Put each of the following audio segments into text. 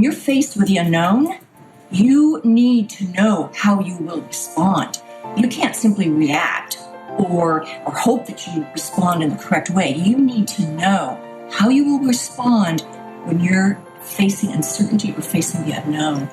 you're faced with the unknown, you need to know how you will respond. You can't simply react or hope that you respond in the correct way. You need to know how you will respond when you're facing uncertainty or facing the unknown.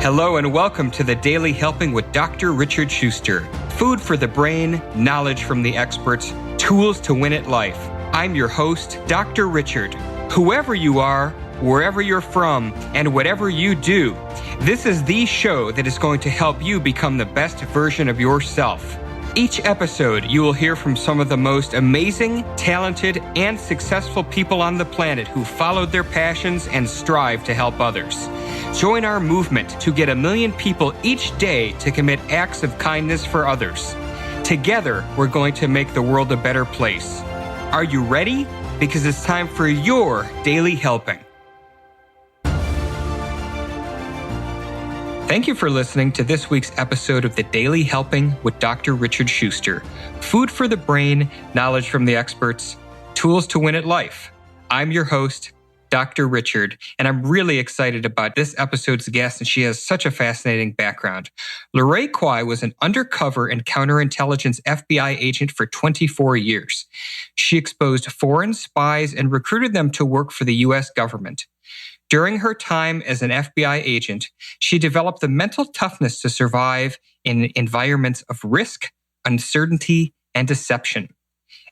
Hello and welcome to the Daily Helping with Dr. Richard Schuster. Food for the brain, knowledge from the experts, tools to win at life. I'm your host, Dr. Richard. Whoever you are, wherever you're from, and whatever you do, this is the show that is going to help you become the best version of yourself. Each episode, you will hear from some of the most amazing, talented, and successful people on the planet who followed their passions and strive to help others. Join our movement to get 1 million people each day to commit acts of kindness for others. Together, we're going to make the world a better place. Are you ready? Because it's time for your Daily Helping. Thank you for listening to this week's episode of the Daily Helping with Dr. Richard Schuster. Food for the brain, knowledge from the experts, tools to win at life. I'm your host, Dr. Richard, and I'm really excited about this episode's guest, and she has such a fascinating background. LaRae Quy was an undercover and counterintelligence FBI agent for 24 years. She exposed foreign spies and recruited them to work for the U.S. government. During her time as an FBI agent, she developed the mental toughness to survive in environments of risk, uncertainty, and deception.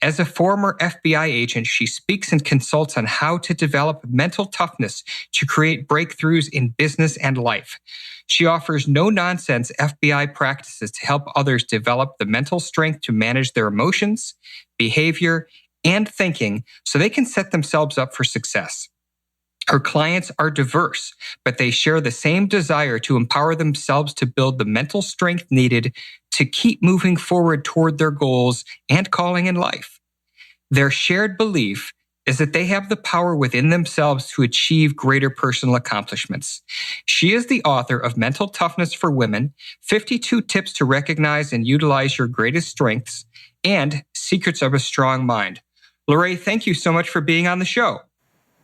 As a former FBI agent, she speaks and consults on how to develop mental toughness to create breakthroughs in business and life. She offers no-nonsense FBI practices to help others develop the mental strength to manage their emotions, behavior, and thinking so they can set themselves up for success. Her clients are diverse, but they share the same desire to empower themselves to build the mental strength needed to keep moving forward toward their goals and calling in life. Their shared belief is that they have the power within themselves to achieve greater personal accomplishments. She is the author of Mental Toughness for Women, 52 Tips to Recognize and Utilize Your Greatest Strengths, and Secrets of a Strong Mind. LaRae, thank you so much for being on the show.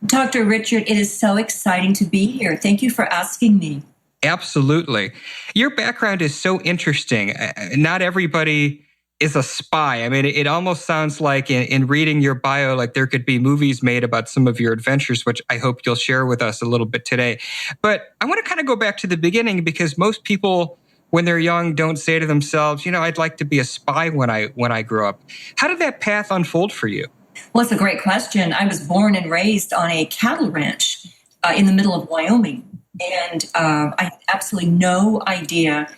Dr. Richard, it is so exciting to be here. Thank you for asking me. Absolutely. Your background is so interesting. Not everybody is a spy. I mean, it almost sounds like in reading your bio, like there could be movies made about some of your adventures, which I hope you'll share with us a little bit today. But I want to kind of go back to the beginning because most people, when they're young, don't say to themselves, I'd like to be a spy when I grow up. How did that path unfold for you? Well, it's a great question. I was born and raised on a cattle ranch in the middle of Wyoming. And I had absolutely no idea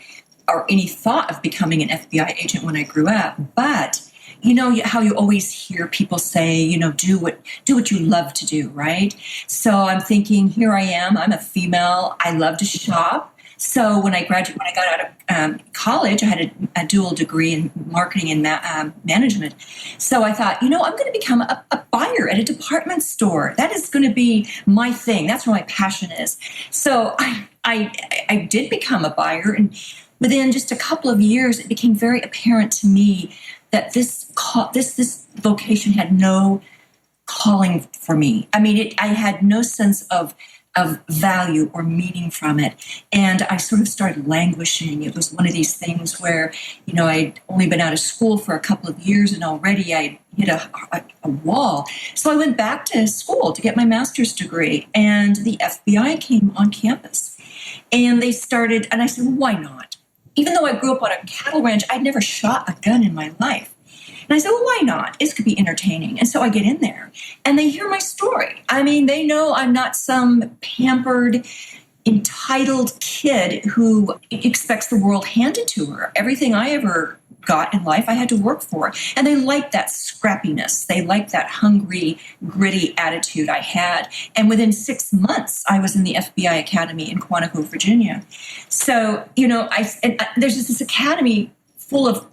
or any thought of becoming an FBI agent when I grew up. But how you always hear people say, do what you love to do, right? So I'm thinking, here I am. I'm a female. I love to shop. So when I got out of college, I had a dual degree in marketing and management. So I thought, I'm going to become a buyer at a department store. That is going to be my thing. That's where my passion is. So I did become a buyer, and within just a couple of years, it became very apparent to me that this vocation had no calling for me. I mean, I had no sense of value or meaning from it. And I sort of started languishing. It was one of these things where, I'd only been out of school for a couple of years and already I hit a wall. So I went back to school to get my master's degree, and the FBI came on campus. And they started, and I said, well, why not? Even though I grew up on a cattle ranch, I'd never shot a gun in my life. And I said, well, why not? This could be entertaining. And so I get in there and they hear my story. I mean, they know I'm not some pampered, entitled kid who expects the world handed to her. Everything I ever got in life, I had to work for. And they like that scrappiness. They like that hungry, gritty attitude I had. And within 6 months, I was in the FBI Academy in Quantico, Virginia. So, there's just this academy full of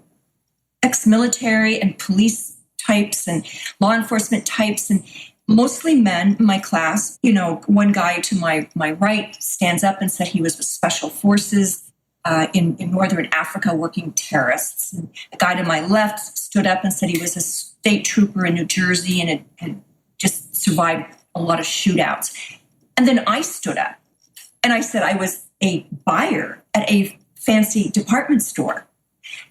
ex-military and police types and law enforcement types, and mostly men in my class. One guy to my right stands up and said he was with Special Forces. in northern Africa working terrorists. And the guy to my left stood up and said he was a state trooper in New Jersey and had just survived a lot of shootouts. And then I stood up and I said I was a buyer at a fancy department store.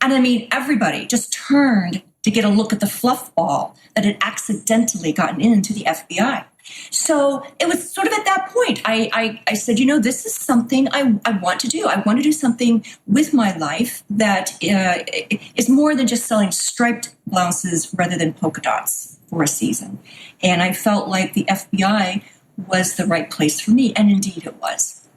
And I mean, everybody just turned to get a look at the fluff ball that had accidentally gotten into the FBI. So it was sort of at that point, I said, this is something I want to do. I want to do something with my life that is more than just selling striped blouses rather than polka dots for a season. And I felt like the FBI was the right place for me. And indeed it was.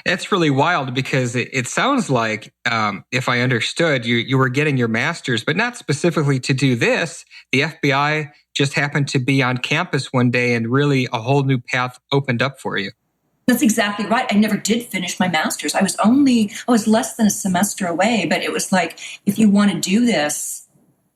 It's really wild because it sounds like, if I understood, you were getting your master's, but not specifically to do this. The FBI just happened to be on campus one day and really a whole new path opened up for you. That's exactly right. I never did finish my master's. I was less than a semester away, but it was like, if you want to do this,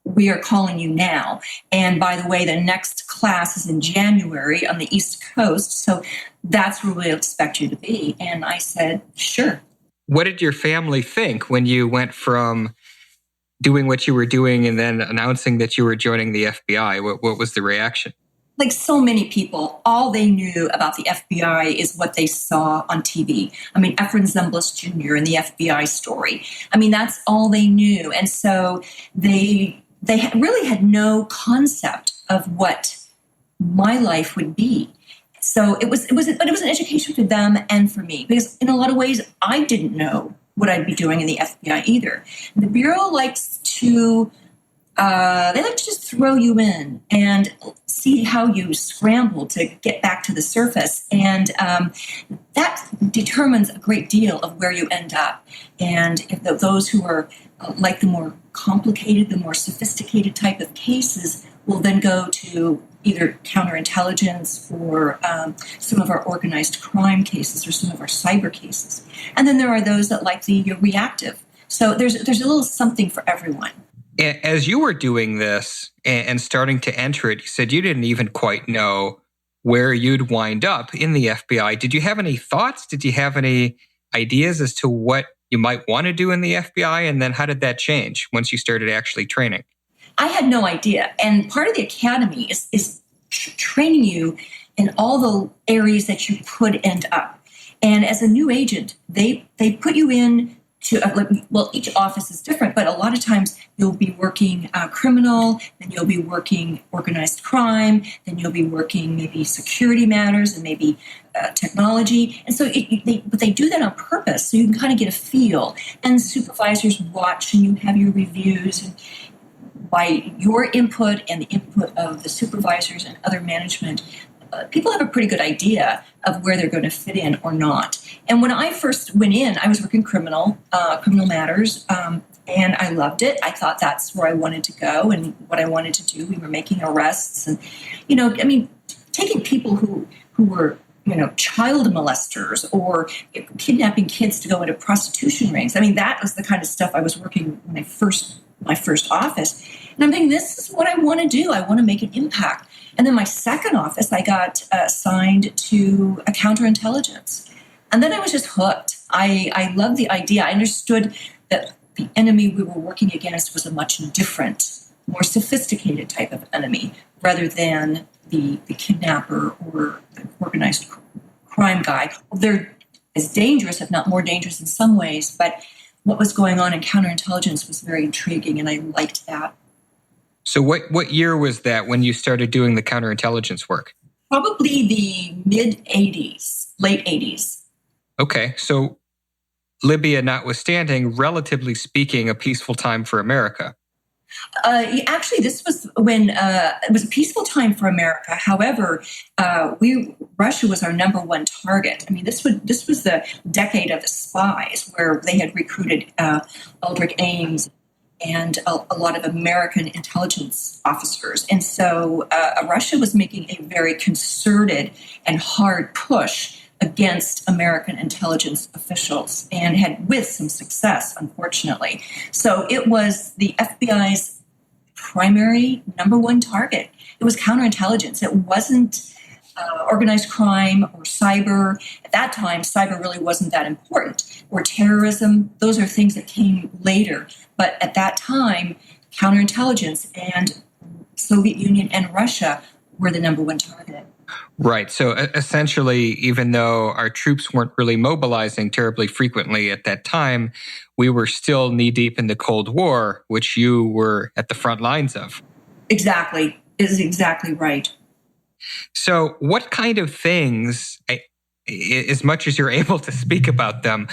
we are calling you now. And by the way, the next class is in January on the East Coast. So that's where we'll expect you to be. And I said, sure. What did your family think when you went from doing what you were doing and then announcing that you were joining the FBI? What was the reaction? Like so many people, all they knew about the FBI is what they saw on TV. I mean, Efren Zimbalist Jr. and the FBI story. I mean, that's all they knew. And so they really had no concept of what my life would be. So it was an education for them and for me, because in a lot of ways, I didn't know what I'd be doing in the FBI either. The Bureau likes to, just throw you in and see how you scramble to get back to the surface. And that determines a great deal of where you end up. And if those who are like the more complicated, the more sophisticated type of cases will then go to either counterintelligence or some of our organized crime cases or some of our cyber cases. And then there are those that like the reactive. So there's a little something for everyone. As you were doing this and starting to enter it, you said you didn't even quite know where you'd wind up in the FBI. Did you have any thoughts? Did you have any ideas as to what you might want to do in the FBI? And then how did that change once you started actually training? I had no idea. And part of the academy is training you in all the areas that you could end up. And as a new agent, they put you in to, each office is different, but a lot of times you'll be working criminal, then you'll be working organized crime, then you'll be working maybe security matters and maybe technology. And so they do that on purpose so you can kind of get a feel. And supervisors watch and you have your reviews. And by your input and the input of the supervisors and other management, people have a pretty good idea of where they're going to fit in or not. And when I first went in, I was working criminal matters, and I loved it. I thought that's where I wanted to go and what I wanted to do. We were making arrests and, taking people who were, child molesters or kidnapping kids to go into prostitution rings. I mean, that was the kind of stuff I was working when my first office. And I'm thinking, this is what I want to do. I want to make an impact. And then my second office, I got assigned to a counterintelligence. And then I was just hooked. I loved the idea. I understood that the enemy we were working against was a much different, more sophisticated type of enemy rather than the kidnapper or the organized crime guy. They're as dangerous, if not more dangerous in some ways, but what was going on in counterintelligence was very intriguing, and I liked that. So what year was that when you started doing the counterintelligence work? Probably the mid-'80s, late 80s. Okay, so Libya notwithstanding, relatively speaking, a peaceful time for America. Actually, this was when it was a peaceful time for America. However, Russia was our number one target. I mean, this was the decade of the spies, where they had recruited Aldrich Ames and a lot of American intelligence officers. And so Russia was making a very concerted and hard push against American intelligence officials and had with some success, unfortunately. So it was the FBI's primary number one target. It was counterintelligence. It wasn't organized crime or cyber. At that time, cyber really wasn't that important. Or terrorism, those are things that came later. But at that time, counterintelligence and Soviet Union and Russia were the number one target. Right. So essentially, even though our troops weren't really mobilizing terribly frequently at that time, we were still knee-deep in the Cold War, which you were at the front lines of. Exactly. Is exactly right. So what kind of things, as much as you're able to speak about them,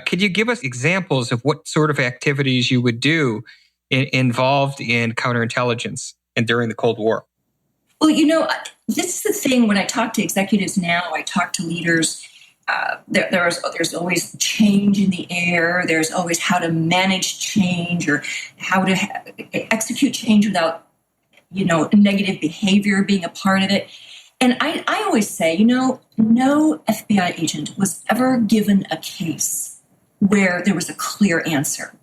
could you give us examples of what sort of activities you would do involved in counterintelligence and during the Cold War? Well, this is the thing when I talk to executives now, I talk to leaders, there's always change in the air. There's always how to manage change or how to execute change without, negative behavior being a part of it. And I always say, no FBI agent was ever given a case where there was a clear answer.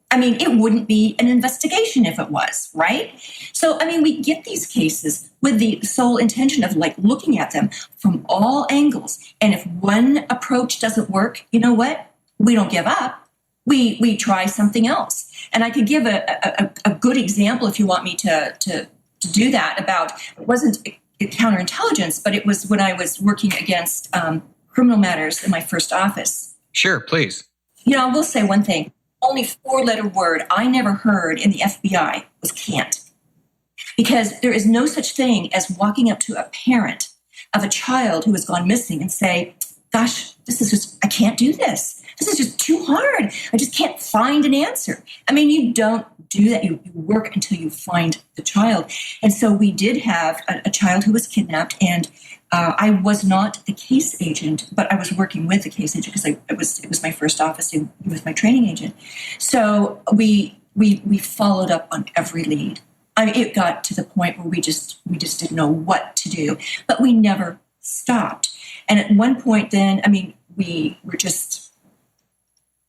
I mean, it wouldn't be an investigation if it was, right? So, we get these cases with the sole intention of looking at them from all angles. And if one approach doesn't work, you know what? We don't give up. We try something else. And I could give a good example if you want me to do that about, it wasn't counterintelligence, but it was when I was working against criminal matters in my first office. Sure, please. I will say one thing. Only 4-letter word I never heard in the FBI was can't. Because there is no such thing as walking up to a parent of a child who has gone missing and say, gosh, I can't do this. This is just too hard. I just can't find an answer. You don't do that. You work until you find the child. And so we did have a child who was kidnapped, and I was not the case agent, but I was working with the case agent because it was my first office. He was my training agent. So we followed up on every lead. It got to the point where we just didn't know what to do, but we never stopped. And at one point then, we were just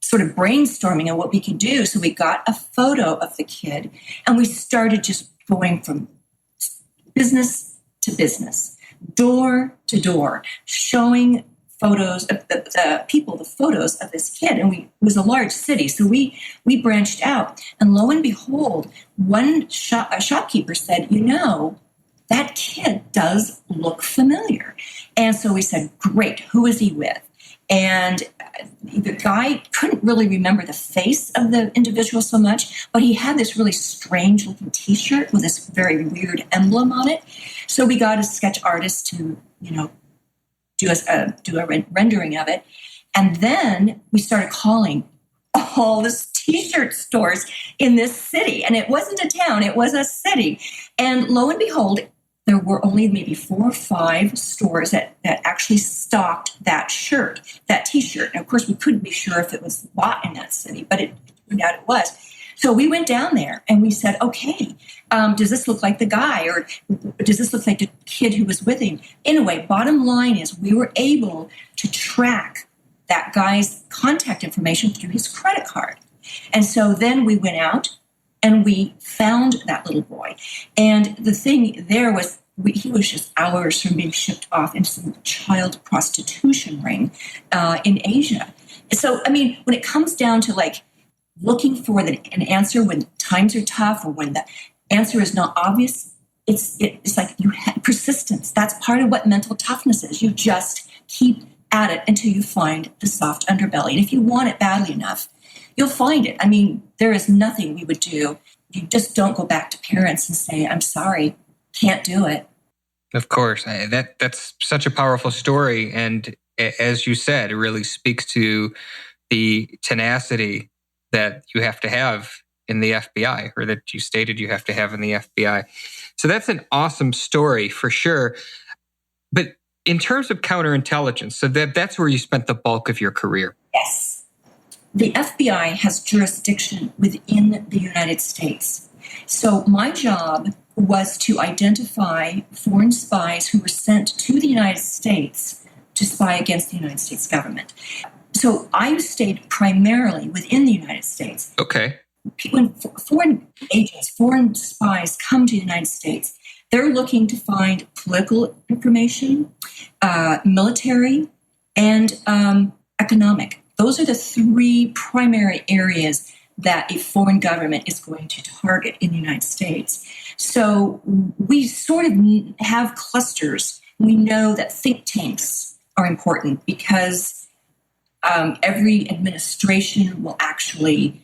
sort of brainstorming on what we could do. So we got a photo of the kid, and we started just going from business to business, door to door, showing photos of the photos of this kid. And it was a large city, so we branched out. And lo and behold, a shopkeeper said, that kid does look familiar. And so we said, great, who is he with? And the guy couldn't really remember the face of the individual so much, but he had this really strange looking T-shirt with this very weird emblem on it. So we got a sketch artist to, do a rendering of it. And then we started calling all the T-shirt stores in this city. And it wasn't a town, it was a city. And lo and behold, there were only maybe 4 or 5 stores that actually stocked that shirt, that T-shirt. And of course, we couldn't be sure if it was bought in that city, but it turned out it was. So we went down there and we said, okay, does this look like the guy, or does this look like the kid who was with him? Anyway, bottom line is we were able to track that guy's contact information through his credit card. And so then we went out and we found that little boy. And the thing there was, he was just hours from being shipped off into some child prostitution ring in Asia. So, when it comes down to looking for an answer when times are tough or when the answer is not obvious, it's like you have persistence. That's part of what mental toughness is. You just keep at it until you find the soft underbelly. And if you want it badly enough, you'll find it. There is nothing we would do. You just don't go back to parents and say, I'm sorry, can't do it. Of course. That's such a powerful story. And as you said, it really speaks to the tenacity that you have to have in the FBI, or that you stated you have to have in the FBI. So that's an awesome story for sure. But in terms of counterintelligence, so that's where you spent the bulk of your career. Yes. The FBI has jurisdiction within the United States. So my job was to identify foreign spies who were sent to the United States to spy against the United States government. So I stayed primarily within the United States. Okay. When foreign agents, foreign spies come to the United States, They're looking to find political information, military, and economic. Those are the three primary areas that a foreign government is going to target in the United States. So we sort of have clusters. We know that think tanks are important because every administration will actually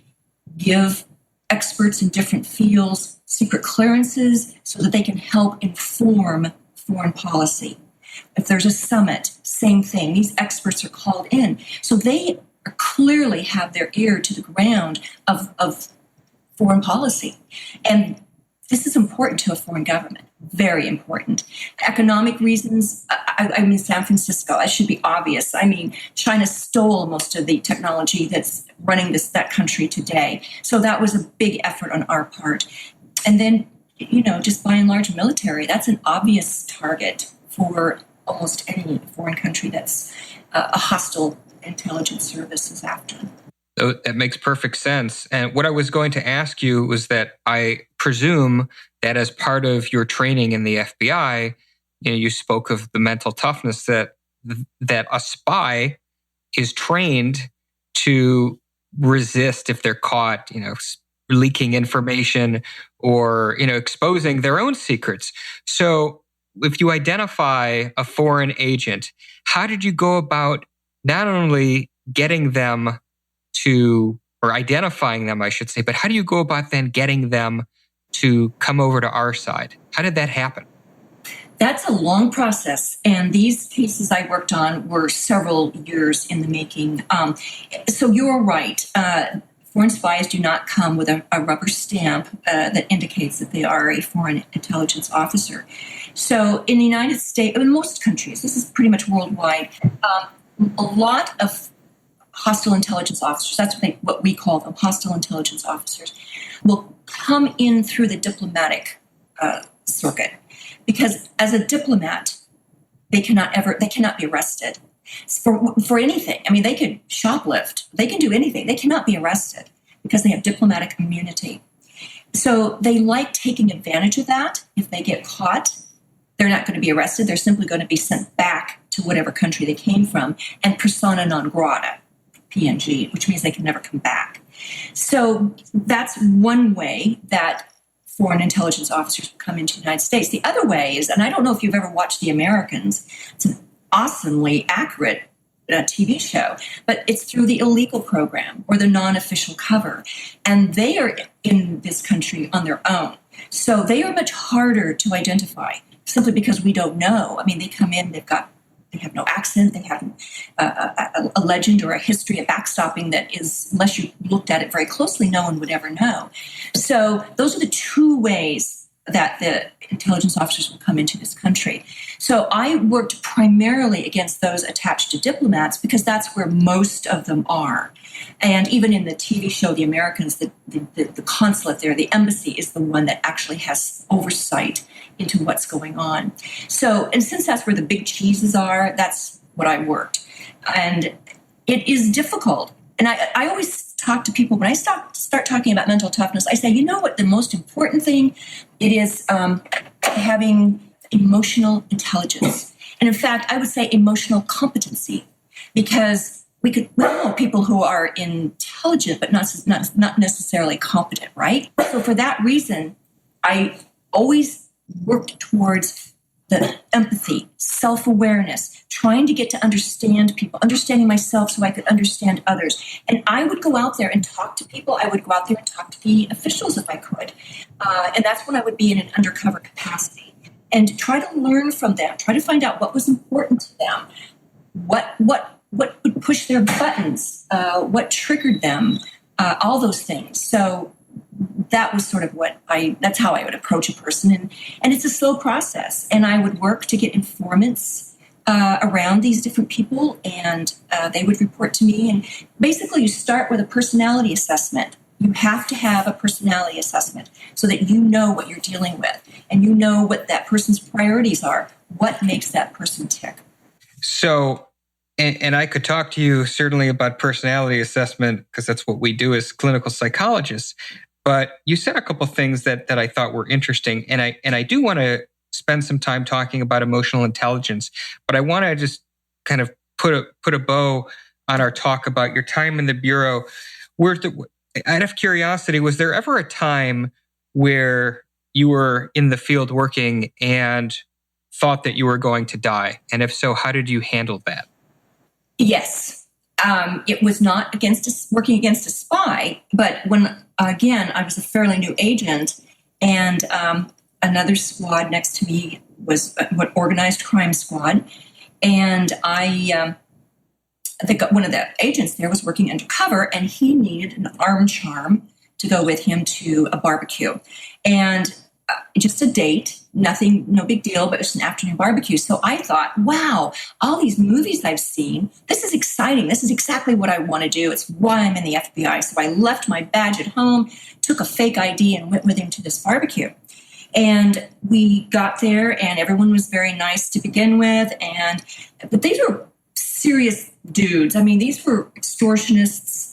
give experts in different fields secret clearances so that they can help inform foreign policy. If there's a summit, same thing. These experts are called in. So they clearly have their ear to the ground of foreign policy. And this is important to a foreign government, very important. Economic reasons, I mean, San Francisco, that should be obvious. I mean, China stole most of the technology that's running that country today. So that was a big effort on our part. And then, just by and large military, that's an obvious target for almost any foreign country that's a hostile intelligence service is after. So that makes perfect sense. And what I was going to ask you was that I presume that as part of your training in the FBI, you spoke of the mental toughness that a spy is trained to resist if they're caught, leaking information or, exposing their own secrets. So if you identify a foreign agent, how did you go about not only getting them or identifying them, I should say, but how do you go about then getting them to come over to our side? How did that happen? That's a long process. And these cases I worked on were several years in the making. So you're right. Foreign spies do not come with a rubber stamp that indicates that they are a foreign intelligence officer. So in the United States, in most countries, this is pretty much worldwide, a lot of hostile intelligence officers, that's what we call them, hostile intelligence officers, will come in through the diplomatic circuit. Because as a diplomat, they cannot be arrested for anything. I mean, they could shoplift, they can do anything. They cannot be arrested because they have diplomatic immunity. So they like taking advantage of that. If they get caught, they're not going to be arrested. They're simply going to be sent back to whatever country they came from, and persona non grata, PNG, which means they can never come back. So that's one way that foreign intelligence officers come into the United States. The other way is, and I don't know if you've ever watched The Americans, it's an awesomely accurate TV show, but it's through the illegal program or the non-official cover. And they are in this country on their own. So they are much harder to identify simply because we don't know. I mean, they come in, they have no accent, they have a legend or a history of backstopping that is, unless you looked at it very closely, no one would ever know. So those are the two ways that the intelligence officers will come into this country. So I worked primarily against those attached to diplomats because that's where most of them are. And even in the TV show, The Americans, the consulate there, the embassy is the one that actually has oversight into what's going on. So, and since that's where the big cheeses are, that's what I worked. And it is difficult. And I always talk to people, when I start talking about mental toughness, I say, you know what the most important thing, it is having emotional intelligence. And in fact, I would say emotional competency, because we know people who are intelligent, but not necessarily competent, right? So for that reason, I always worked towards the empathy, self-awareness, trying to get to understand people, understanding myself so I could understand others. And I would go out there and talk to people. I would go out there and talk to the officials if I could. And that's when I would be in an undercover capacity and try to learn from them, try to find out what was important to them, what would push their buttons, what triggered them, all those things. So that was sort of that's how I would approach a person. And it's a slow process. And I would work to get informants around these different people, and they would report to me. And basically you start with a personality assessment. You have to have a personality assessment so that you know what you're dealing with and you know what that person's priorities are, what makes that person tick. So, and I could talk to you certainly about personality assessment because that's what we do as clinical psychologists. But you said a couple of things that I thought were interesting, and I do want to spend some time talking about emotional intelligence, but I want to just kind of put a bow on our talk about your time in the Bureau. Out of curiosity, was there ever a time where you were in the field working and thought that you were going to die? And if so, how did you handle that? Yes. It was not working against a spy, but when, again, I was a fairly new agent, and another squad next to me was what organized crime squad, and one of the agents there was working undercover, and he needed an arm charm to go with him to a barbecue, and just a date, nothing, no big deal, but it was an afternoon barbecue. So I thought, wow, all these movies I've seen, this is exciting. This is exactly what I want to do. It's why I'm in the FBI. So I left my badge at home, took a fake ID, and went with him to this barbecue. And we got there, and everyone was very nice to begin with. But these were serious dudes. I mean, these were extortionists,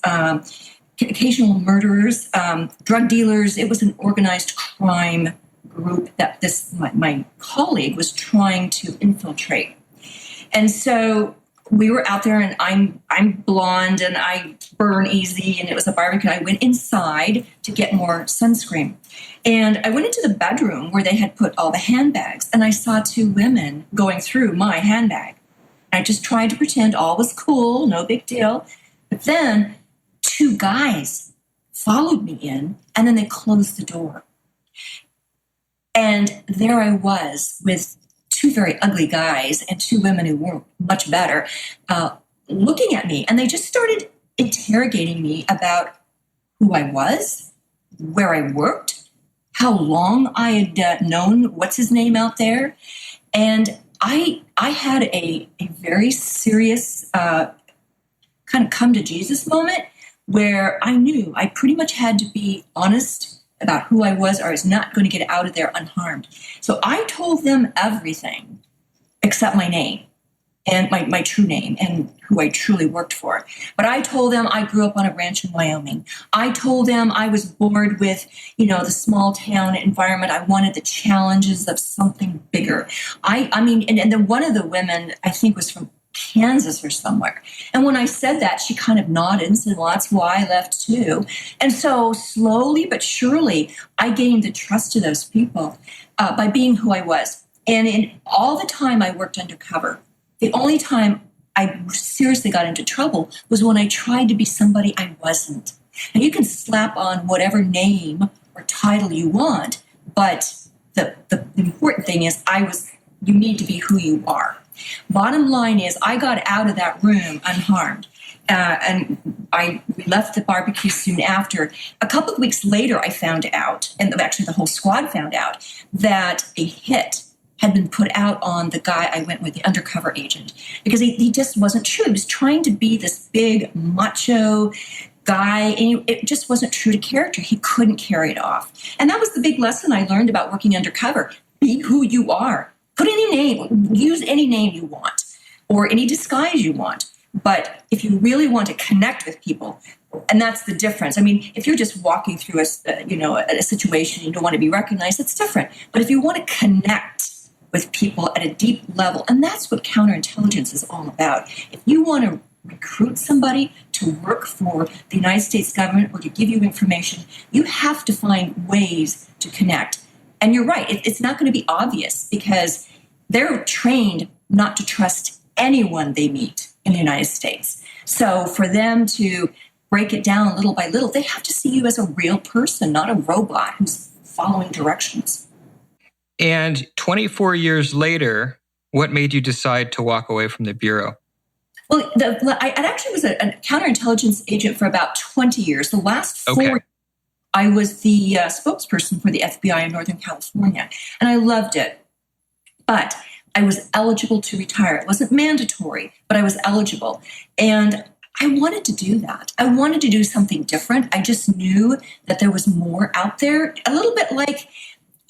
occasional murderers, drug dealers. It was an organized crime group that my colleague was trying to infiltrate. And so we were out there, and I'm blonde and I burn easy, and it was a barbecue. I went inside to get more sunscreen. And I went into the bedroom where they had put all the handbags, and I saw two women going through my handbag. I just tried to pretend all was cool, no big deal. But then two guys followed me in, and then they closed the door. And there I was with two very ugly guys and two women who weren't much better, looking at me. And they just started interrogating me about who I was, where I worked, how long I had known what's his name out there. And I had a very serious kind of come to Jesus moment where I knew I pretty much had to be honest about who I was, or I was not going to get out of there unharmed. So I told them everything except my name and my true name and who I truly worked for. But I told them I grew up on a ranch in Wyoming. I told them I was bored with, the small town environment. I wanted the challenges of something bigger. And then one of the women, I think, was from Kansas or somewhere. And when I said that, she kind of nodded and said, well, that's why I left too. And so slowly but surely, I gained the trust of those people by being who I was. And in all the time I worked undercover, the only time I seriously got into trouble was when I tried to be somebody I wasn't. And you can slap on whatever name or title you want, but the important thing is you need to be who you are. Bottom line is, I got out of that room unharmed, and we left the barbecue soon after. A couple of weeks later, I found out, and actually the whole squad found out, that a hit had been put out on the guy I went with, the undercover agent, because he just wasn't true. He was trying to be this big macho guy, and it just wasn't true to character. He couldn't carry it off. And that was the big lesson I learned about working undercover. Be who you are. Put any name, use any name you want, or any disguise you want. But if you really want to connect with people, and that's the difference. I mean, if you're just walking through a situation, you don't want to be recognized, it's different. But if you want to connect with people at a deep level, and that's what counterintelligence is all about. If you want to recruit somebody to work for the United States government or to give you information, you have to find ways to connect. And you're right, it's not going to be obvious because they're trained not to trust anyone they meet in the United States. So for them to break it down little by little, they have to see you as a real person, not a robot who's following directions. And 24 years later, what made you decide to walk away from the Bureau? Well, I actually was a counterintelligence agent for about 20 years. The last 4 years, I was the spokesperson for the FBI in Northern California, and I loved it. But I was eligible to retire. It wasn't mandatory, but I was eligible. And I wanted to do that. I wanted to do something different. I just knew that there was more out there, a little bit like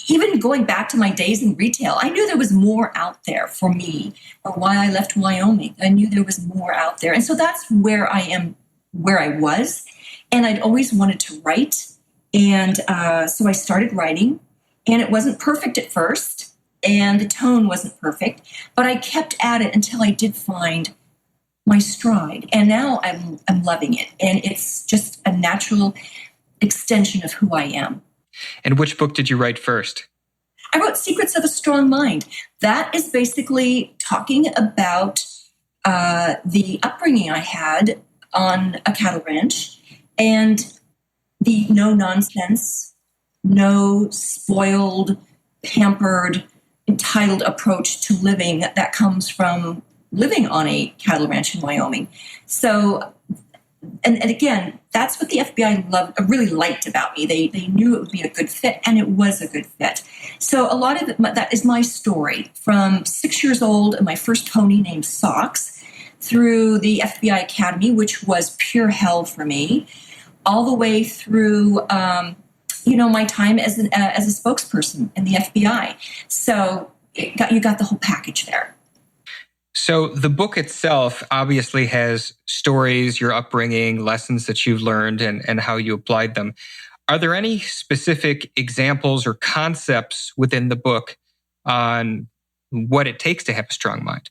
even going back to my days in retail. I knew there was more out there for me, or why I left Wyoming. I knew there was more out there. And so that's where I am, where I was. And I'd always wanted to write. And so I started writing, and it wasn't perfect at first. and the tone wasn't perfect, but I kept at it until I did find my stride. And now I'm loving it. And it's just a natural extension of who I am. And which book did you write first? I wrote Secrets of a Strong Mind. That is basically talking about the upbringing I had on a cattle ranch and the no nonsense, no spoiled, pampered, entitled approach to living that comes from living on a cattle ranch in Wyoming. So, and again, that's what the FBI really liked about me. They knew it would be a good fit, and it was a good fit. So a lot of it, that is my story from 6 years old and my first pony named Socks through the FBI Academy, which was pure hell for me, all the way through, my time as a spokesperson in the FBI. So you got the whole package there. So the book itself obviously has stories, your upbringing, lessons that you've learned, and how you applied them. Are there any specific examples or concepts within the book on what it takes to have a strong mind?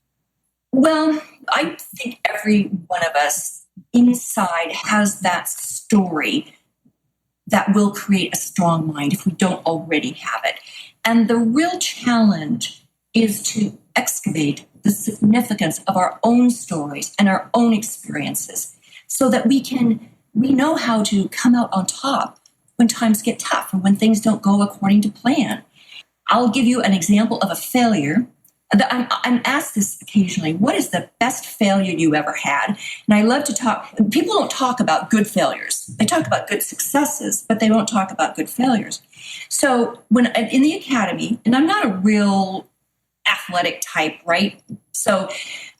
Well, I think every one of us inside has that story that will create a strong mind if we don't already have it. And the real challenge is to excavate the significance of our own stories and our own experiences so that we know how to come out on top when times get tough and when things don't go according to plan. I'll give you an example of a failure. I'm asked this occasionally, what is the best failure you ever had? And I love to talk, people don't talk about good failures. They talk about good successes, but they won't talk about good failures. So when I'm in the academy, and I'm not a real athletic type, right? So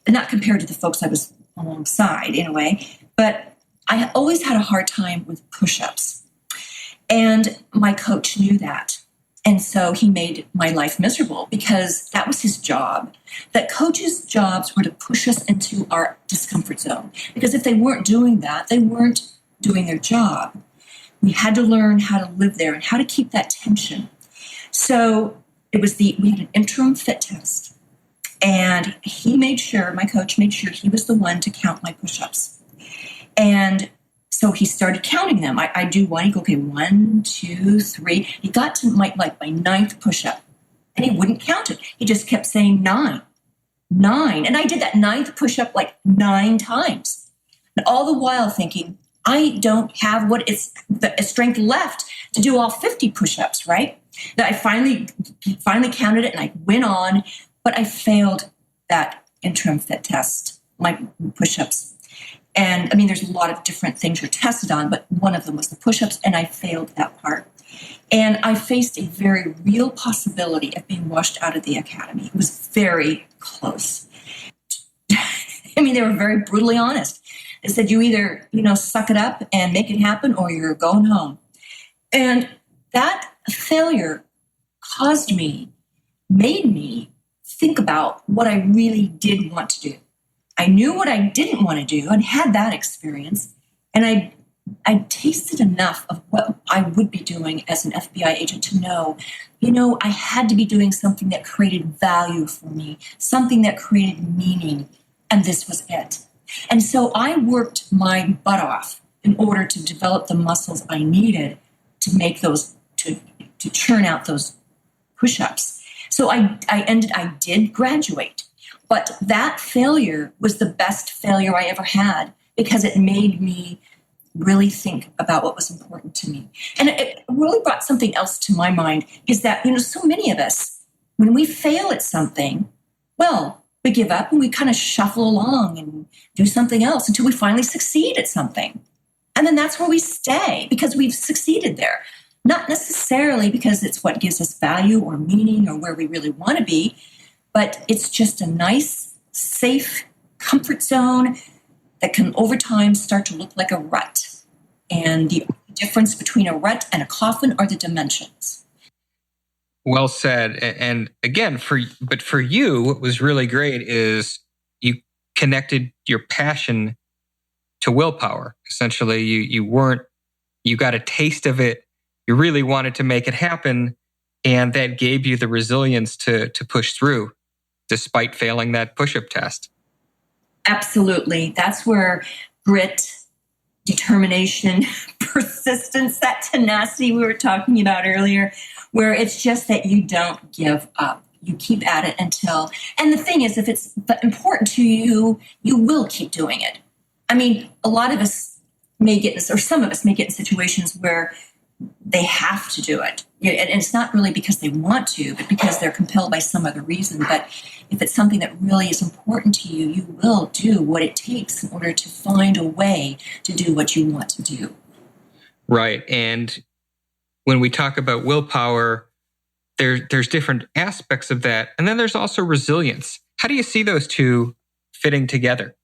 not compared to the folks I was alongside in a way, but I always had a hard time with push-ups. And my coach knew that. And so he made my life miserable because that was his job. That coaches' jobs were to push us into our discomfort zone. Because if they weren't doing that, they weren't doing their job. We had to learn how to live there and how to keep that tension. So we had an interim fit test. And my coach made sure he was the one to count my push-ups. And so he started counting them. I do one. He go, okay, 1, 2, 3. He got to my ninth push-up, and he wouldn't count it. He just kept saying 9. And I did that ninth push-up 9 times, and all the while thinking, I don't have the strength left to do all 50 push-ups. Right? That I finally counted it, and I went on, but I failed that interim fit test, my push-ups. And I mean, there's a lot of different things you're tested on, but one of them was the push-ups, and I failed that part. And I faced a very real possibility of being washed out of the academy. It was very close. I mean, they were very brutally honest. They said, you either, suck it up and make it happen, or you're going home. And that failure made me think about what I really did want to do. I knew what I didn't want to do and had that experience. And I tasted enough of what I would be doing as an FBI agent to know, I had to be doing something that created value for me, something that created meaning. And this was it. And so I worked my butt off in order to develop the muscles I needed to make those, to churn out those push-ups. So I did graduate. But that failure was the best failure I ever had because it made me really think about what was important to me. And it really brought something else to my mind is that, so many of us, when we fail at something, well, we give up and we kind of shuffle along and do something else until we finally succeed at something. And then that's where we stay because we've succeeded there. Not necessarily because it's what gives us value or meaning or where we really want to be, but it's just a nice, safe comfort zone that can over time start to look like a rut. And the difference between a rut and a coffin are the dimensions. Well said. And again, for you, what was really great is you connected your passion to willpower. Essentially, you got a taste of it. You really wanted to make it happen. and that gave you the resilience to push through despite failing that push-up test. Absolutely. That's where grit, determination, persistence, that tenacity we were talking about earlier, where it's just that you don't give up. You keep at it until, and the thing is, if it's important to you, you will keep doing it. I mean, a lot of us may get, or some of us may get in situations where they have to do it. And it's not really because they want to, but because they're compelled by some other reason. But if it's something that really is important to you, you will do what it takes in order to find a way to do what you want to do. Right. And when we talk about willpower, there's different aspects of that. And then there's also resilience. How do you see those two fitting together?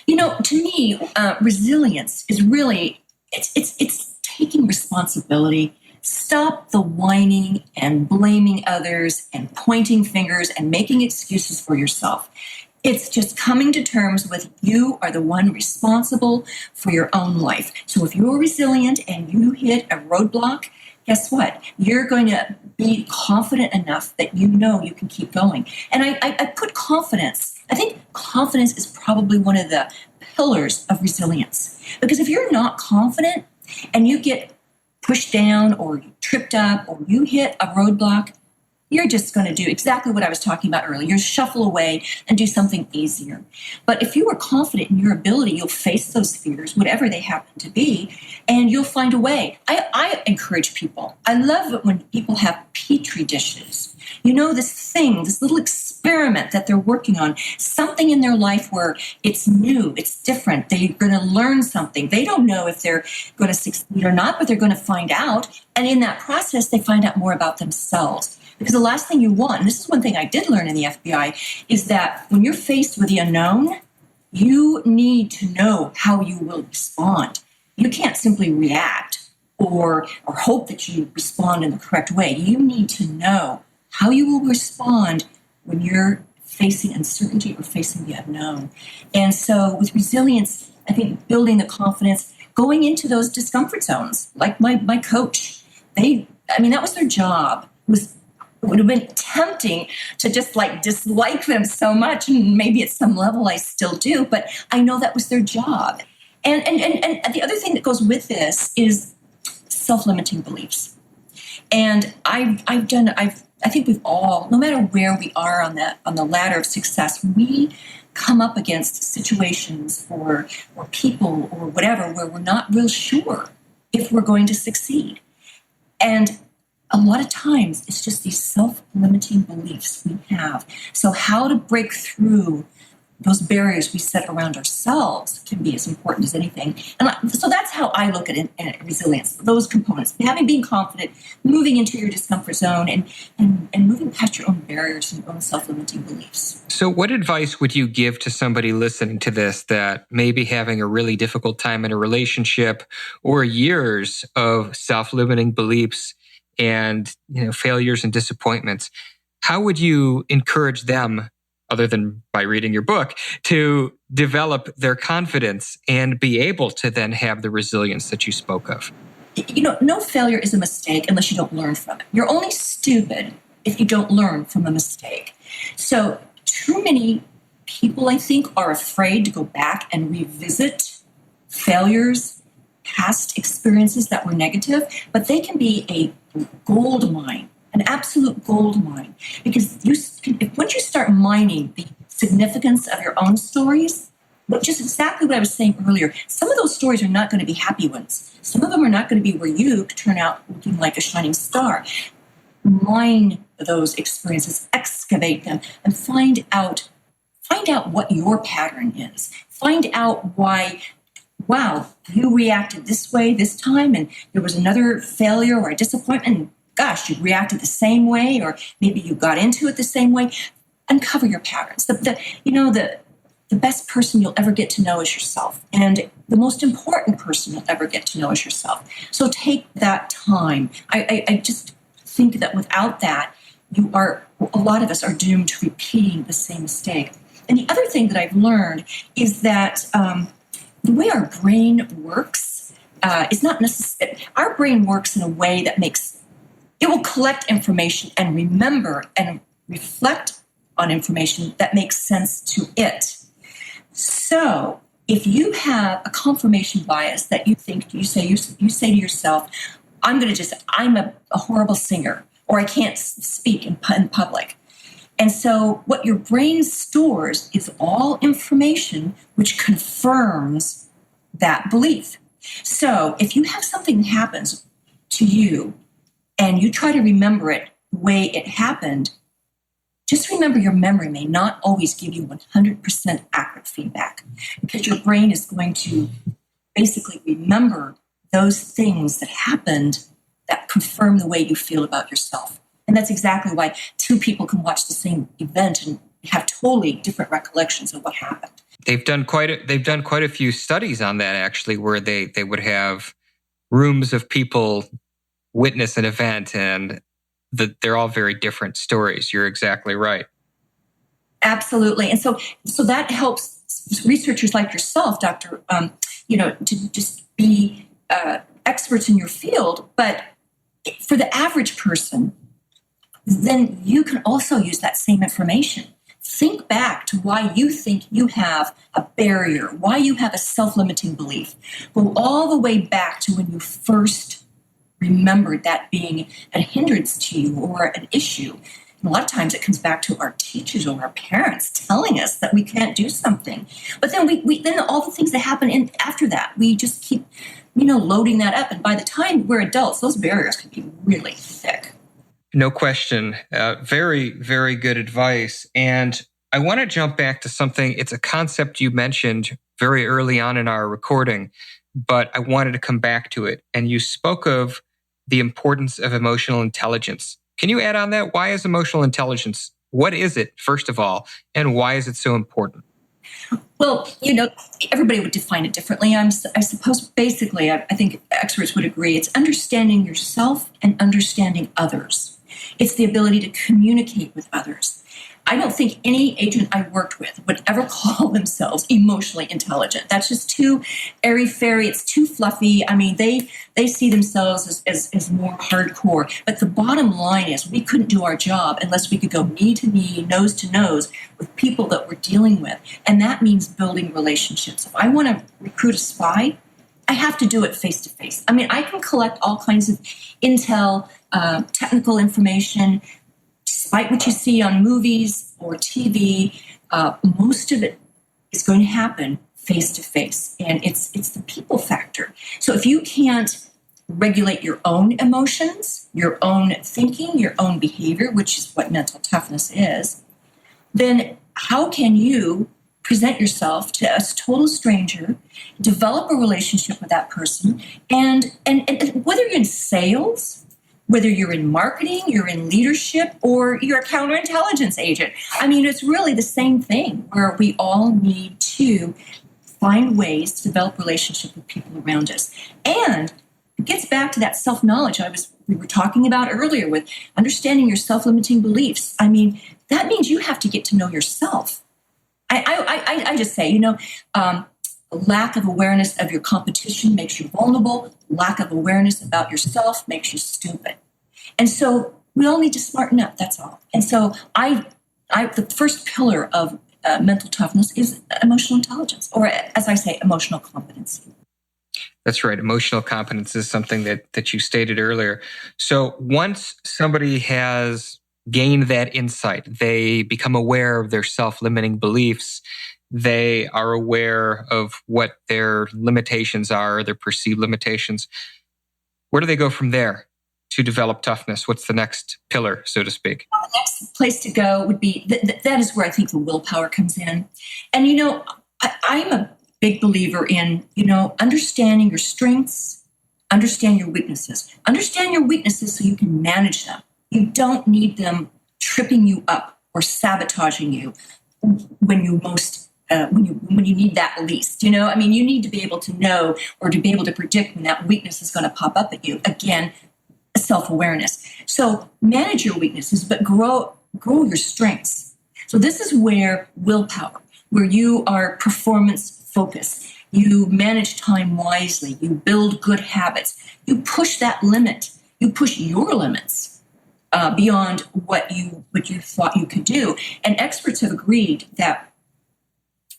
You know, to me, resilience is really, it's taking responsibility. Stop the whining and blaming others and pointing fingers and making excuses for yourself. It's just coming to terms with you are the one responsible for your own life. So if you're resilient and you hit a roadblock, guess what? You're going to be confident enough that you know you can keep going. And I put confidence. I think confidence is probably one of the pillars of resilience. Because if you're not confident and you get pushed down or you tripped up or you hit a roadblock, you're just going to do exactly what I was talking about earlier. You'll shuffle away and do something easier. But if you are confident in your ability, you'll face those fears, whatever they happen to be, and you'll find a way. I encourage people. I love it when people have petri dishes. You know, this thing, this little experiment that they're working on, something in their life where it's new, it's different. They're going to learn something. They don't know if they're going to succeed or not, but they're going to find out. And in that process, they find out more about themselves. Because the last thing you want, and this is one thing I did learn in the FBI, is that when you're faced with the unknown, you need to know how you will respond. You can't simply react or hope that you respond in the correct way. You need to know how you will respond when you're facing uncertainty or facing the unknown. And so with resilience, I think building the confidence, going into those discomfort zones, like my coach, that was their job. It would have been tempting to just dislike them so much, and maybe at some level I still do, but I know that was their job. And the other thing that goes with this is self-limiting beliefs. And I think we've all, no matter where we are on the ladder of success, we come up against situations or people or whatever where we're not real sure if we're going to succeed. And a lot of times, it's just these self-limiting beliefs we have. So how to break through those barriers we set around ourselves can be as important as anything. And so that's how I look at resilience, those components. Being confident, moving into your discomfort zone, and moving past your own barriers and your own self-limiting beliefs. So what advice would you give to somebody listening to this that may be having a really difficult time in a relationship or years of self-limiting beliefs and failures and disappointments? How would you encourage them, other than by reading your book, to develop their confidence and be able to then have the resilience that you spoke of? No failure is a mistake unless you don't learn from it. You're only stupid if you don't learn from a mistake. So too many people, I think, are afraid to go back and revisit failures, past experiences that were negative, but they can be a gold mine, an absolute gold mine. Because once you start mining the significance of your own stories, just exactly what I was saying earlier, some of those stories are not going to be happy ones. Some of them are not going to be where you turn out looking like a shining star. Mine those experiences, excavate them, and find out what your pattern is. Find out why, wow, you reacted this way this time, and there was another failure or a disappointment, and gosh, you reacted the same way, or maybe you got into it the same way. Uncover your patterns. The best person you'll ever get to know is yourself, and the most important person you'll ever get to know is yourself. So take that time. I just think that without that, a lot of us are doomed to repeating the same mistake. And the other thing that I've learned is that the way our brain works is not necessarily. Our brain works in a way that makes It will collect information and remember and reflect on information that makes sense to it. So if you have a confirmation bias that you say to yourself, I'm a horrible singer, or I can't speak in public. And so what your brain stores is all information which confirms that belief. So if you have something that happens to you and you try to remember it the way it happened, just remember your memory may not always give you 100% accurate feedback, because your brain is going to basically remember those things that happened that confirm the way you feel about yourself. And that's exactly why two people can watch the same event and have totally different recollections of what happened. They've done quite a few studies on that, actually, where they would have rooms of people witness an event, and they're all very different stories. You're exactly right. Absolutely. And so that helps researchers like yourself, Doctor, to just be experts in your field. But for the average person, then you can also use that same information. Think back to why you think you have a barrier, why you have a self-limiting belief. Go all the way back to when you first remembered that being a hindrance to you or an issue. And a lot of times it comes back to our teachers or our parents telling us that we can't do something. But then then all the things that happen after that, we just keep, loading that up. And by the time we're adults, those barriers can be really thick. No question. Very, very good advice. And I want to jump back to something. It's a concept you mentioned very early on in our recording, but I wanted to come back to it. And you spoke of the importance of emotional intelligence. Can you add on that? Why is emotional intelligence? What is it, first of all, and why is it so important? Well, everybody would define it differently. I suppose basically, I think experts would agree, it's understanding yourself and understanding others. It's the ability to communicate with others. I don't think any agent I worked with would ever call themselves emotionally intelligent. That's just too airy-fairy. It's too fluffy. I mean, they see themselves as more hardcore. But the bottom line is we couldn't do our job unless we could go knee to knee, nose to nose with people that we're dealing with. And that means building relationships. If I want to recruit a spy, I have to do it face-to-face. I mean, I can collect all kinds of intel, technical information, despite what you see on movies or TV, most of it is going to happen face-to-face. And it's the people factor. So if you can't regulate your own emotions, your own thinking, your own behavior, which is what mental toughness is, then how can you present yourself to a total stranger, develop a relationship with that person, and whether you're in sales, whether you're in marketing, you're in leadership, or you're a counterintelligence agent. I mean, it's really the same thing, where we all need to find ways to develop relationship with people around us. And it gets back to that self-knowledge we were talking about earlier with understanding your self-limiting beliefs. I mean, that means you have to get to know yourself. I just say, lack of awareness of your competition makes you vulnerable. Lack of awareness about yourself makes you stupid. And so we all need to smarten up, that's all. And so the first pillar of mental toughness is emotional intelligence, or as I say, emotional competency. That's right. Emotional competence is something that you stated earlier. So once somebody has gained that insight, they become aware of their self-limiting beliefs, they are aware of what their limitations are, their perceived limitations. Where do they go from there to develop toughness? What's the next pillar, so to speak? Well, the next place to go would be, that is where I think the willpower comes in. And, I'm a big believer in, understanding your strengths, understand your weaknesses. Understand your weaknesses so you can manage them. You don't need them tripping you up or sabotaging you when you when you need that least. You need to be able to know or to be able to predict when that weakness is going to pop up at you. Again, self-awareness. So manage your weaknesses, but grow your strengths. So this is where willpower, where you are performance focused. You manage time wisely. You build good habits. You push that limit. You push your limits beyond what you thought you could do. And experts have agreed that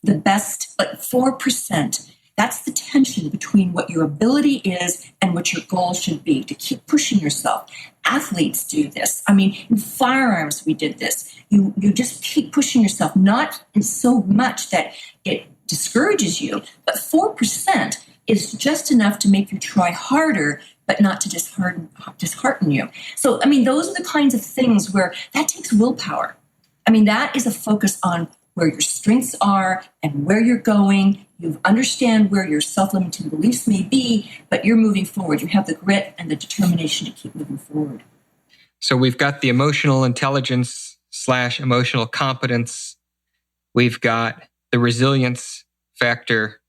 the best, like 4%, that's the tension between what your ability is and what your goal should be, to keep pushing yourself. Athletes do this. I mean, in firearms, we did this. You just keep pushing yourself, not in so much that it discourages you, but 4% is just enough to make you try harder, but not to dishearten you. So, I mean, those are the kinds of things where that takes willpower. I mean, that is a focus on where your strengths are and where you're going. You understand where your self-limiting beliefs may be, but you're moving forward. You have the grit and the determination to keep moving forward. So we've got the emotional intelligence / emotional competence. We've got the resilience factor.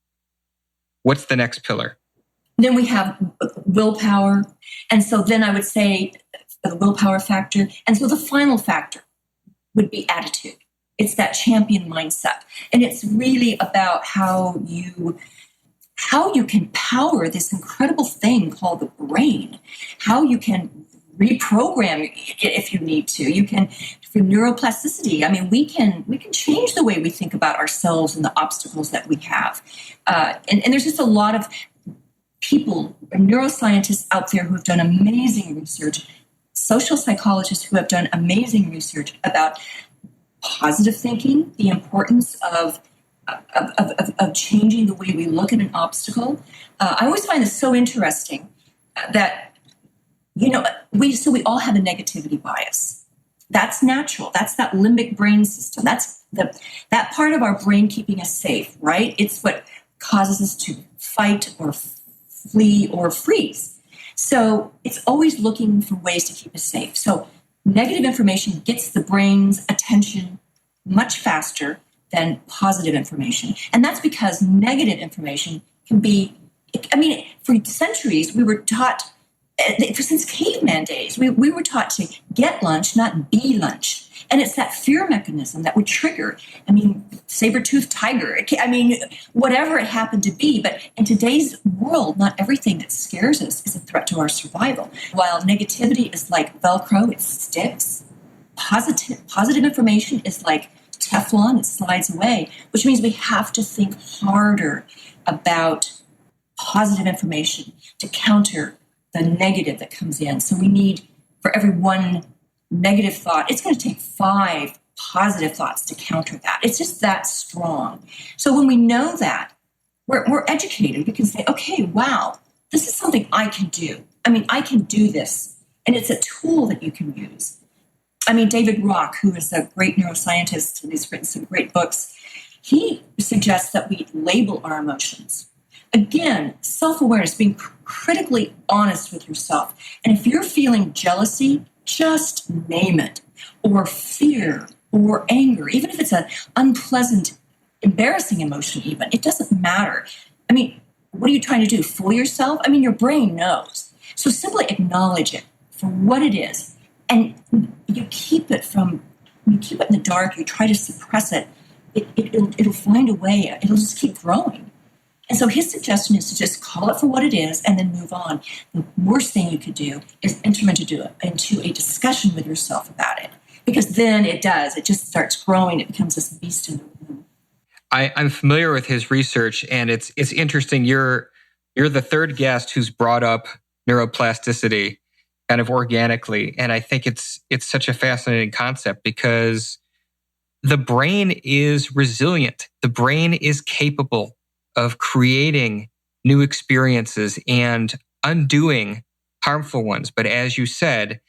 What's the next pillar? Then we have willpower. And so then I would say the willpower factor. And so the final factor would be attitude. It's that champion mindset. And it's really about how you can power this incredible thing called the brain, how you can reprogram it if you need to. You can, for neuroplasticity, I mean, we can change the way we think about ourselves and the obstacles that we have. And there's just a lot of people, neuroscientists out there who have done amazing research, social psychologists who have done amazing research about positive thinking, the importance of changing the way we look at an obstacle. I always find this so interesting that, we all have a negativity bias. That's natural. That's that limbic brain system. That's that part of our brain keeping us safe, right? It's what causes us to fight or flee or freeze. So it's always looking for ways to keep us safe. So negative information gets the brain's attention much faster than positive information. And that's because negative information can be, for centuries, we were taught, since caveman days, we were taught to get lunch, not be lunch. And it's that fear mechanism that would trigger, saber-toothed tiger, whatever it happened to be. But in today's world, not everything that scares us is a threat to our survival. While negativity is like Velcro, it sticks. Positive information is like Teflon, it slides away, which means we have to think harder about positive information to counter the negative that comes in. So we need, for every one negative thought, it's going to take 5 positive thoughts to counter that. It's just that strong. So when we know that, we're educated. We can say, okay, wow, this is something I can do. I can do this. And it's a tool that you can use. David Rock, who is a great neuroscientist and he's written some great books, he suggests that we label our emotions. Again, self-awareness, being critically honest with yourself. And if you're feeling jealousy, just name it. Or fear, or anger, even if it's an unpleasant, embarrassing emotion even, it doesn't matter. What are you trying to do? Fool yourself? Your brain knows. So simply acknowledge it for what it is. And you keep it in the dark, you try to suppress it, it'll find a way, it'll just keep growing. And so his suggestion is to just call it for what it is and then move on. The worst thing you could do is enter into a discussion with yourself about it. Because then it just starts growing, it becomes this beast in the room. I'm familiar with his research, and it's interesting. You're the third guest who's brought up neuroplasticity kind of organically. And I think it's such a fascinating concept because the brain is resilient. The brain is capable of creating new experiences and undoing harmful ones. But as you said,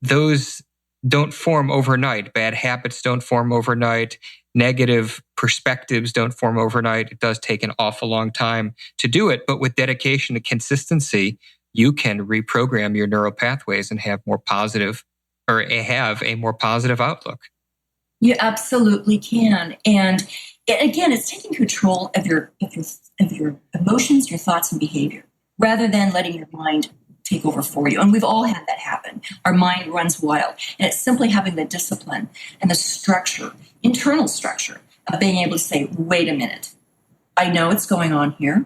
those don't form overnight. Bad habits don't form overnight. Negative perspectives don't form overnight. It does take an awful long time to do it. But with dedication and consistency, you can reprogram your neural pathways and have a more positive outlook. You absolutely can. And again, it's taking control of your emotions, your thoughts, and behavior, rather than letting your mind take over for you. And we've all had that happen. Our mind runs wild. And it's simply having the discipline and the structure, internal structure, of being able to say, wait a minute, I know what's going on here.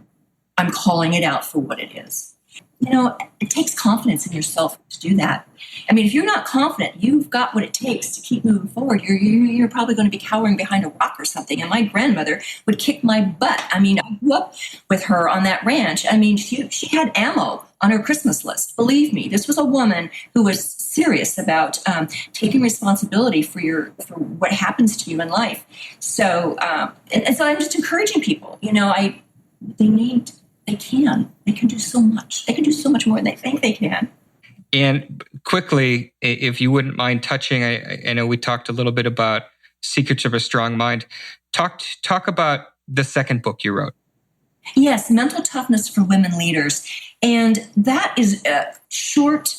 I'm calling it out for what it is. it takes confidence in yourself to do that. I mean, if you're not confident, you've got what it takes to keep moving forward. You're probably going to be cowering behind a rock or something. And my grandmother would kick my butt. I mean, I grew up with her on that ranch. I mean, she had ammo on her Christmas list. Believe me, this was a woman who was serious about taking responsibility for what happens to you in life. So, and so I'm just encouraging people. They can do so much. They can do so much more than they think they can. And quickly, if you wouldn't mind touching, I know we talked a little bit about Secrets of a Strong Mind. Talk about the second book you wrote. Yes, Mental Toughness for Women Leaders. And that is short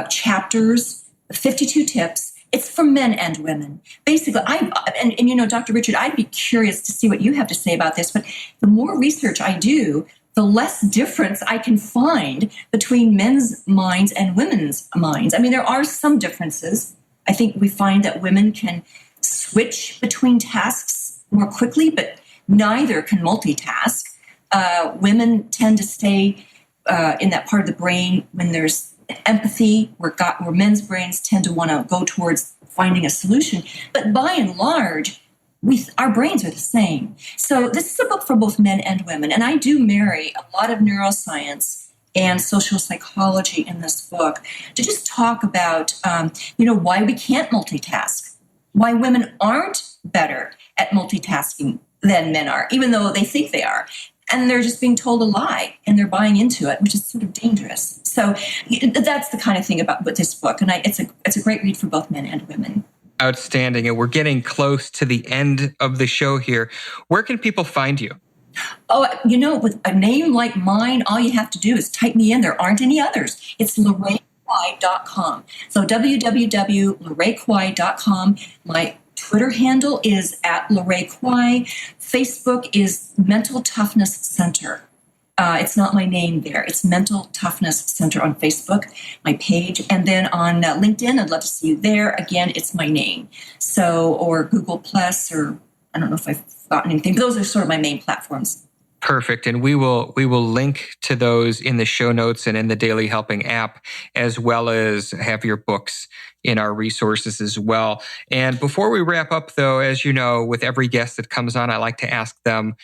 chapters, 52 tips. It's for men and women. Basically, Dr. Richard, I'd be curious to see what you have to say about this, but the more research I do, the less difference I can find between men's minds and women's minds. I mean, there are some differences. I think we find that women can switch between tasks more quickly, but neither can multitask. Women tend to stay in that part of the brain when there's empathy, where men's brains tend to want to go towards finding a solution. But by and large, our brains are the same. So this is a book for both men and women. And I do marry a lot of neuroscience and social psychology in this book to just talk about, why we can't multitask, why women aren't better at multitasking than men are, even though they think they are. And they're just being told a lie and they're buying into it, which is sort of dangerous. So that's the kind of thing with this book. And it's a great read for both men and women. Outstanding. And we're getting close to the end of the show here. Where can people find you? Oh, with a name like mine, all you have to do is type me in. There aren't any others. It's LaRaeQuy.com. So www.LaRaeQuy.com. My Twitter handle is @LaRae Quy. Facebook is Mental Toughness Center. It's not my name there. It's Mental Toughness Center on Facebook, my page. And then on LinkedIn, I'd love to see you there. Again, it's my name. So, or Google Plus, or I don't know if I've forgotten anything, but those are sort of my main platforms. Perfect. And we will link to those in the show notes and in the Daily Helping app, as well as have your books in our resources as well. And before we wrap up, though, as you know, with every guest that comes on, I like to ask them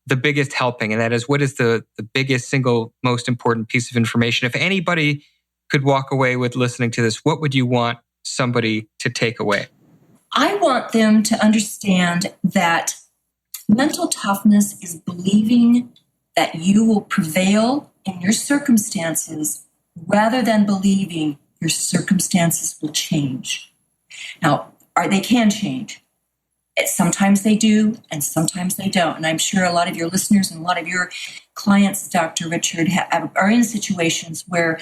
the biggest helping, and that is, what is the biggest single most important piece of information? If anybody could walk away with listening to this, what would you want somebody to take away? I want them to understand that mental toughness is believing that you will prevail in your circumstances rather than believing your circumstances will change. Now, they can change. Sometimes they do, and sometimes they don't. And I'm sure a lot of your listeners and a lot of your clients, Dr. Richard, are in situations where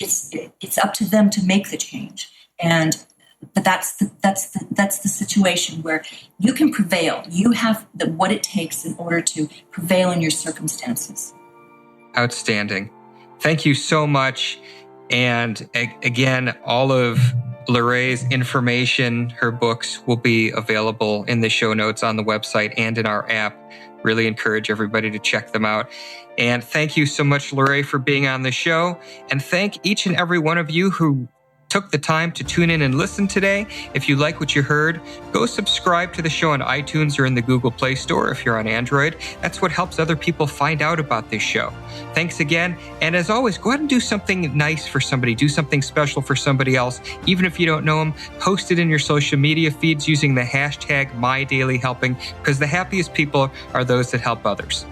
it's up to them to make the change. But that's the situation where you can prevail. You have what it takes in order to prevail in your circumstances. Outstanding. Thank you so much. And again, all of LaRae's information, her books, will be available in the show notes on the website and in our app. Really encourage everybody to check them out. And thank you so much, LaRae, for being on the show. And thank each and every one of you who took the time to tune in and listen today. If you like what you heard, go subscribe to the show on iTunes or in the Google Play Store if you're on Android. That's what helps other people find out about this show. Thanks again. And as always, go ahead and do something nice for somebody. Do something special for somebody else. Even if you don't know them, post it in your social media feeds using the hashtag #MyDailyHelping, because the happiest people are those that help others.